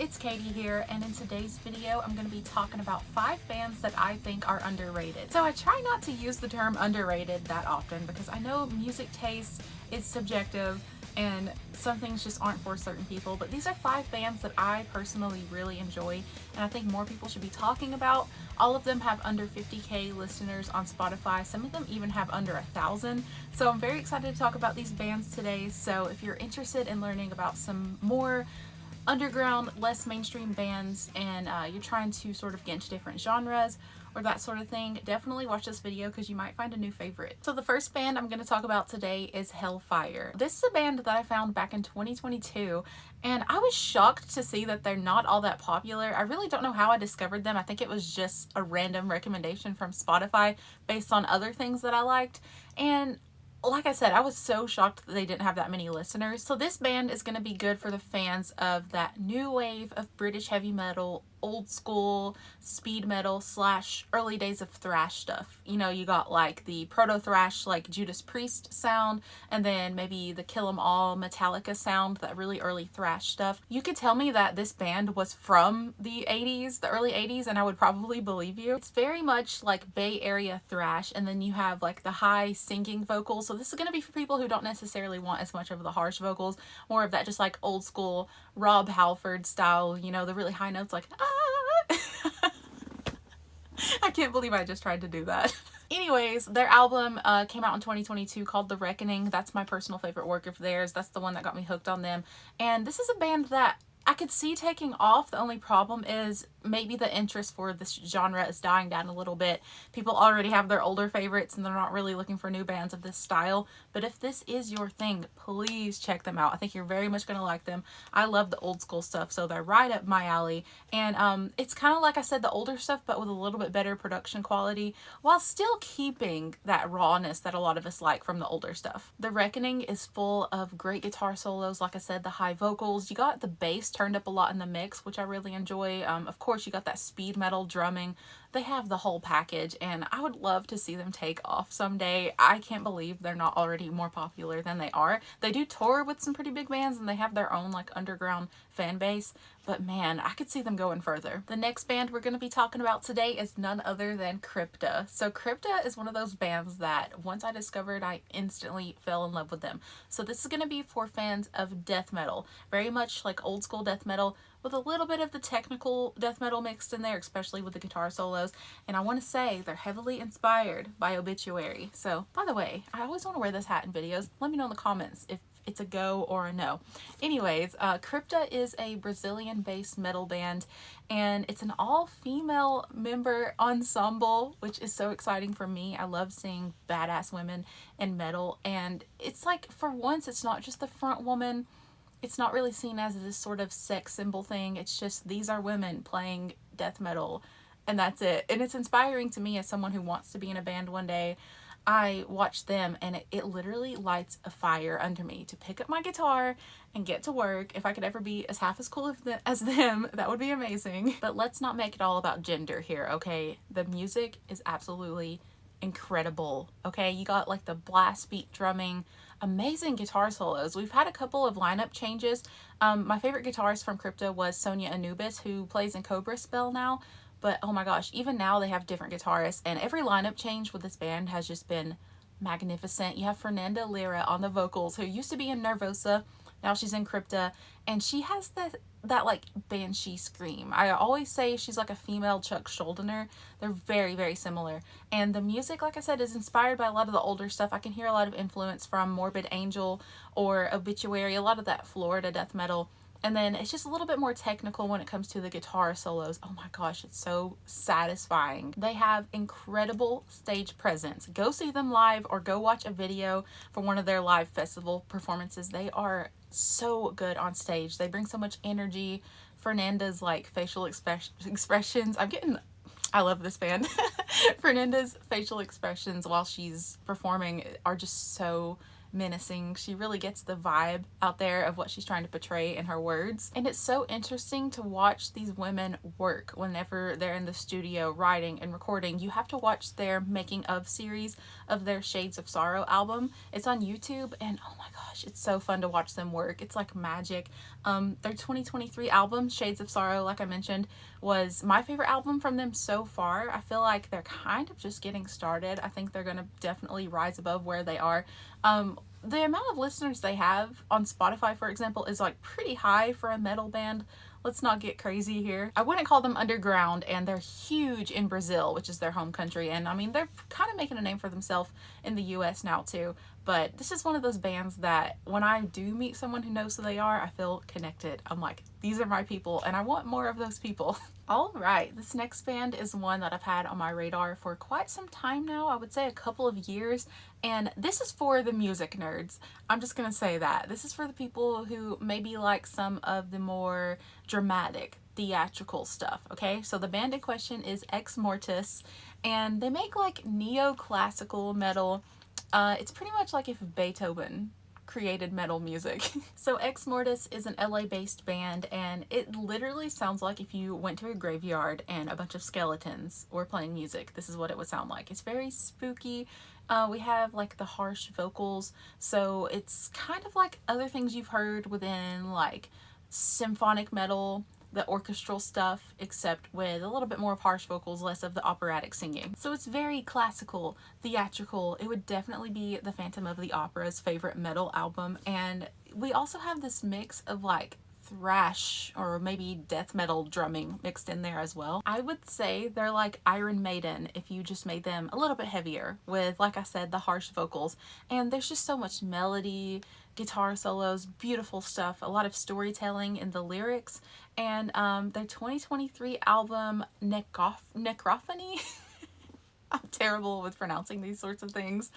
it's Katie here, and in today's video I'm going to be talking about 5 bands that I think are underrated. So I try not to use the term underrated that often because I know music taste is subjective and some things just aren't for certain people, but these are 5 bands that I personally really enjoy and I think more people should be talking about. All of them have under 50k listeners on Spotify. Some of them even have under 1,000. So I'm very excited to talk about these bands today. So if you're interested in learning about some more underground, less mainstream bands and you're trying to sort of get into different genres or that sort of thing, definitely watch this video because you might find a new favorite. So the first band I'm going to talk about today is Hellfire. This is a band that I found back in 2022 and I was shocked to see that they're not all that popular. I really don't know how I discovered them. I think it was just a random recommendation from Spotify based on other things that I liked, and like I said, I was so shocked that they didn't have that many listeners. So this band is going to be good for the fans of that new wave of British heavy metal, old school speed metal / early days of thrash stuff. You know, you got like the proto thrash like Judas Priest sound, and then maybe the Kill 'Em All Metallica sound, that really early thrash stuff. You could tell me that this band was from the 80s, the early 80s, and I would probably believe you. It's very much like Bay Area thrash, and then you have like the high singing vocals. So this is going to be for people who don't necessarily want as much of the harsh vocals, more of that just like old school Rob Halford style, you know, the really high notes like ah. I can't believe I just tried to do that. Anyways, their album came out in 2022 called The Reckoning. That's my personal favorite work of theirs. That's the one that got me hooked on them. And this is a band that I could see taking off. The only problem is maybe the interest for this genre is dying down a little bit. People already have their older favorites and they're not really looking for new bands of this style. But if this is your thing, please check them out. I think you're very much going to like them. I love the old school stuff, so they're right up my alley. And it's kind of like I said, the older stuff, but with a little bit better production quality while still keeping that rawness that a lot of us like from the older stuff. The Reckoning is full of great guitar solos. Like I said, the high vocals. You got the bass turned up a lot in the mix, which I really enjoy. Of course, you got that speed metal drumming. They have the whole package, and I would love to see them take off someday. I can't believe they're not already more popular than they are. They do tour with some pretty big bands, and they have their own like underground fan base, but man, I could see them going further. The next band we're going to be talking about today is none other than Krypta. So Krypta is one of those bands that once I discovered, I instantly fell in love with them. So this is going to be for fans of death metal, very much like old school death metal with a little bit of the technical death metal mixed in there, especially with the guitar solos. And I want to say they're heavily inspired by Obituary. So by the way, I always want to wear this hat in videos. Let me know in the comments if it's a go or a no. Anyways, Krypta is a Brazilian-based metal band, and it's an all-female member ensemble, which is so exciting for me. I love seeing badass women in metal, and it's like, for once, it's not just the front woman. It's not really seen as this sort of sex symbol thing. It's just, these are women playing death metal, and that's it. And it's inspiring to me as someone who wants to be in a band one day. I watch them and it literally lights a fire under me to pick up my guitar and get to work. If I could ever be half as cool as them, that would be amazing. But let's not make it all about gender here, okay? The music is absolutely incredible, okay? You got like the blast beat drumming, amazing guitar solos. We've had a couple of lineup changes. My favorite guitarist from Krypta was Sonia Anubis, who plays in Cobra Spell now. But oh my gosh, even now they have different guitarists, and every lineup change with this band has just been magnificent. You have Fernanda Lira on the vocals, who used to be in Nervosa. Now she's in Krypta, and she has that like banshee scream. I always say she's like a female Chuck Schuldiner. They're very, very similar. And the music, like I said, is inspired by a lot of the older stuff. I can hear a lot of influence from Morbid Angel or Obituary, a lot of that Florida death metal. And then it's just a little bit more technical when it comes to the guitar solos. Oh my gosh, it's so satisfying. They have incredible stage presence. Go see them live or go watch a video for one of their live festival performances. They are so good on stage. They bring so much energy. Fernanda's like facial expressions. I love this band. Fernanda's facial expressions while she's performing are just so menacing. She really gets the vibe out there of what she's trying to portray in her words. And it's so interesting to watch these women work whenever they're in the studio writing and recording. You have to watch their making of series of their Shades of Sorrow album. It's on YouTube, and oh my gosh, it's so fun to watch them work. It's like magic. Their 2023 album, Shades of Sorrow, like I mentioned, was my favorite album from them so far. I feel like they're kind of just getting started. I think they're going to definitely rise above where they are. The amount of listeners they have on Spotify, for example, is like pretty high for a metal band. Let's not get crazy here. I wouldn't call them underground, and they're huge in Brazil, which is their home country. And I mean, they're kind of making a name for themselves in the US now too. But this is one of those bands that when I do meet someone who knows who they are, I feel connected. I'm like, these are my people, and I want more of those people. All right, this next band is one that I've had on my radar for quite some time now. I would say a couple of years. And this is for the music nerds. I'm just gonna say that. This is for the people who maybe like some of the more dramatic, theatrical stuff, okay? So the band in question is Ex Mortis, and they make like neoclassical metal. It's pretty much like if Beethoven created metal music. So Ex Mortis is an LA-based band, and it literally sounds like if you went to a graveyard and a bunch of skeletons were playing music. This is what it would sound like. It's very spooky. We have like the harsh vocals, so it's kind of like other things you've heard within like symphonic metal, the orchestral stuff, except with a little bit more of harsh vocals, less of the operatic singing. So it's very classical, theatrical. It would definitely be the Phantom of the Opera's favorite metal album. And we also have this mix of like thrash or maybe death metal drumming mixed in there as well. I would say they're like Iron Maiden if you just made them a little bit heavier with, like I said, the harsh vocals. And there's just so much melody, guitar solos, beautiful stuff, a lot of storytelling in the lyrics. And their 2023 album, Necrophony, I'm terrible with pronouncing these sorts of things.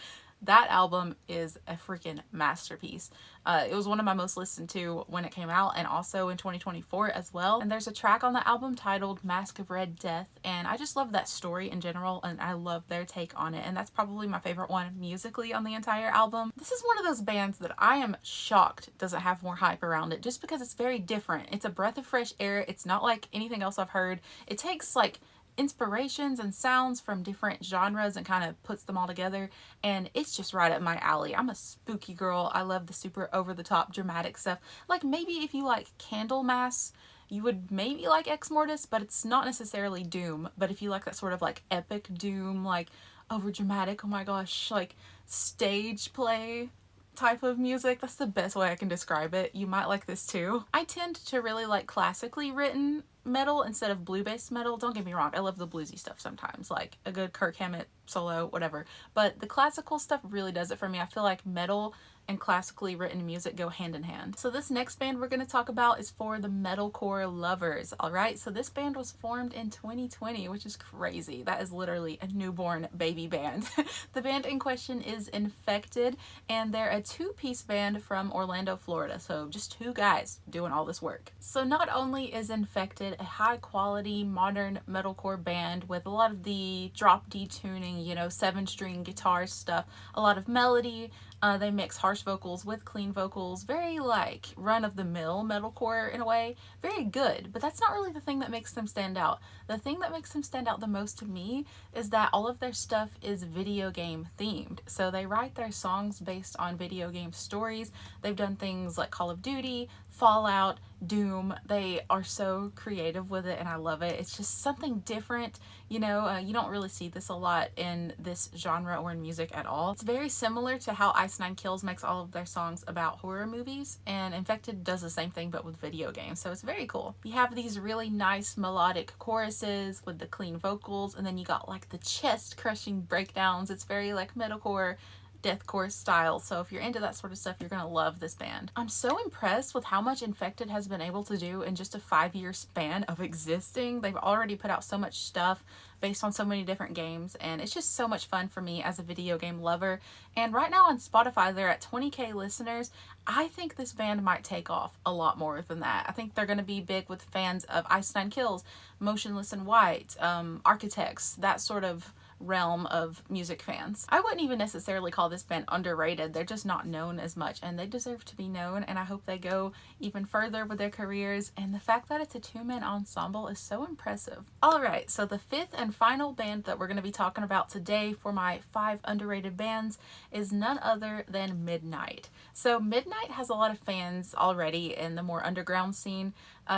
That album is a freaking masterpiece. It was one of my most listened to when it came out, and also in 2024 as well. And there's a track on the album titled Mask of Red Death, and I just love that story in general, and I love their take on it, and that's probably my favorite one musically on the entire album. This is one of those bands that I am shocked doesn't have more hype around it, just because it's very different. It's a breath of fresh air. It's not like anything else I've heard. It takes like inspirations and sounds from different genres and kind of puts them all together, and it's just right up my alley. I'm a spooky girl. I love the super over the top dramatic stuff. Like maybe if you like Candlemass, you would maybe like Ex Mortis, but it's not necessarily doom. But if you like that sort of like epic doom, like over dramatic, oh my gosh, like stage play type of music, that's the best way I can describe it, you might like this too. I tend to really like classically written metal instead of blue-based metal. Don't get me wrong, I love the bluesy stuff sometimes, like a good Kirk Hammett solo, whatever. But the classical stuff really does it for me. I feel like metal and classically written music go hand in hand. So this next band we're going to talk about is for the metalcore lovers, alright? So this band was formed in 2020, which is crazy. That is literally a newborn baby band. The band in question is Infected, and they're a two-piece band from Orlando, Florida. So just two guys doing all this work. So not only is Infected a high-quality modern metalcore band with a lot of the drop D tuning, you know, 7-string guitar stuff, a lot of melody. They mix harsh vocals with clean vocals, very like run-of-the-mill metalcore in a way. Very good, but that's not really the thing that makes them stand out. The thing that makes them stand out the most to me is that all of their stuff is video game themed. So they write their songs based on video game stories. They've done things like Call of Duty, Fallout, Doom. They are so creative with it, and I love it. It's just something different, you know. You don't really see this a lot in this genre or in music at all. It's very similar to how Ice Nine Kills makes all of their songs about horror movies, and Infected does the same thing but with video games, so it's very cool. You have these really nice melodic choruses with the clean vocals, and then you got like the chest crushing breakdowns. It's very like metalcore, deathcore style. So if you're into that sort of stuff, you're gonna love this band. I'm so impressed with how much Infected has been able to do in just a 5-year span of existing. They've already put out so much stuff based on so many different games, and it's just so much fun for me as a video game lover. And right now on Spotify, they're at 20k listeners. I think this band might take off a lot more than that. I think they're going to be big with fans of Ice Nine Kills, Motionless in White, Architects, that sort of realm of music fans. I wouldn't even necessarily call this band underrated. They're just not known as much, and they deserve to be known, and I hope they go even further with their careers, and the fact that it's a two-man ensemble is so impressive. Alright, so the fifth and final band that we're going to be talking about today for my 5 underrated bands is none other than Midnight. So Midnight has a lot of fans already in the more underground scene.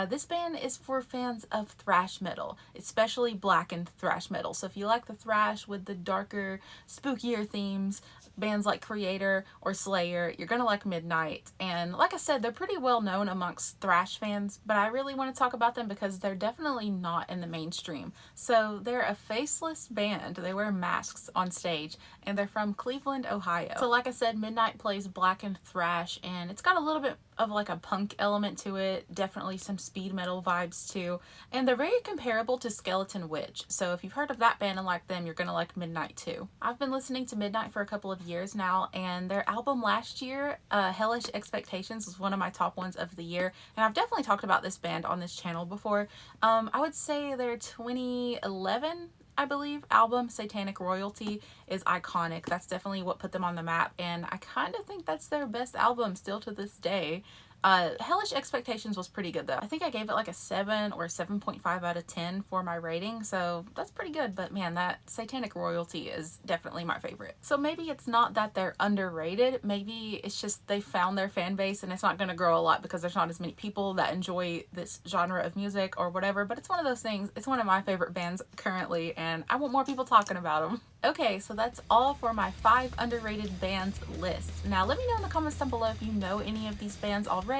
This band is for fans of thrash metal, especially blackened thrash metal. So if you like the thrash with the darker, spookier themes, bands like Creator or Slayer, you're gonna like Midnight. And like I said, they're pretty well known amongst thrash fans, but I really want to talk about them because they're definitely not in the mainstream. So they're a faceless band. They wear masks on stage, and they're from Cleveland, Ohio. So like I said, Midnight plays blackened thrash, and it's got a little bit of like a punk element to it, definitely some speed metal vibes too, and they're very comparable to Skeleton Witch. So if you've heard of that band and like them, you're gonna like Midnight too. I've been listening to Midnight for a couple of years now, and their album last year, Hellish Expectations, was one of my top ones of the year, and I've definitely talked about this band on this channel before. I would say their 2011, I believe, album Satanic Royalty is iconic. That's definitely what put them on the map, and I kind of think that's their best album still to this day. Hellish Expectations was pretty good though. I think I gave it like a 7 or 7.5 out of 10 for my rating, so that's pretty good. But man, that Satanic Royalty is definitely my favorite. So maybe it's not that they're underrated, maybe it's just they found their fan base and it's not going to grow a lot because there's not as many people that enjoy this genre of music or whatever, but it's one of those things. It's one of my favorite bands currently, and I want more people talking about them. Okay, so that's all for my 5 underrated bands list. Now let me know in the comments down below if you know any of these bands already.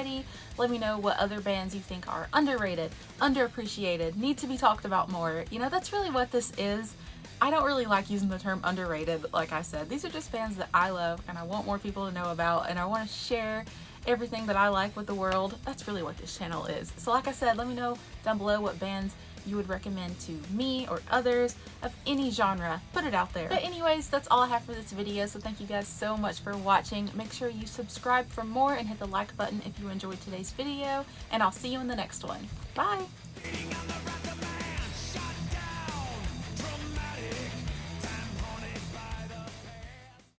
Let me know what other bands you think are underrated, underappreciated, need to be talked about more. You know, that's really what this is. I don't really like using the term underrated, like I said. These are just bands that I love and I want more people to know about, and I want to share everything that I like with the world. That's really what this channel is. So like I said, let me know down below what bands you would recommend to me or others of any genre. Put it out there. But anyways, that's all I have for this video, so thank you guys so much for watching. Make sure you subscribe for more and hit the like button if you enjoyed today's video, and I'll see you in the next one. Bye!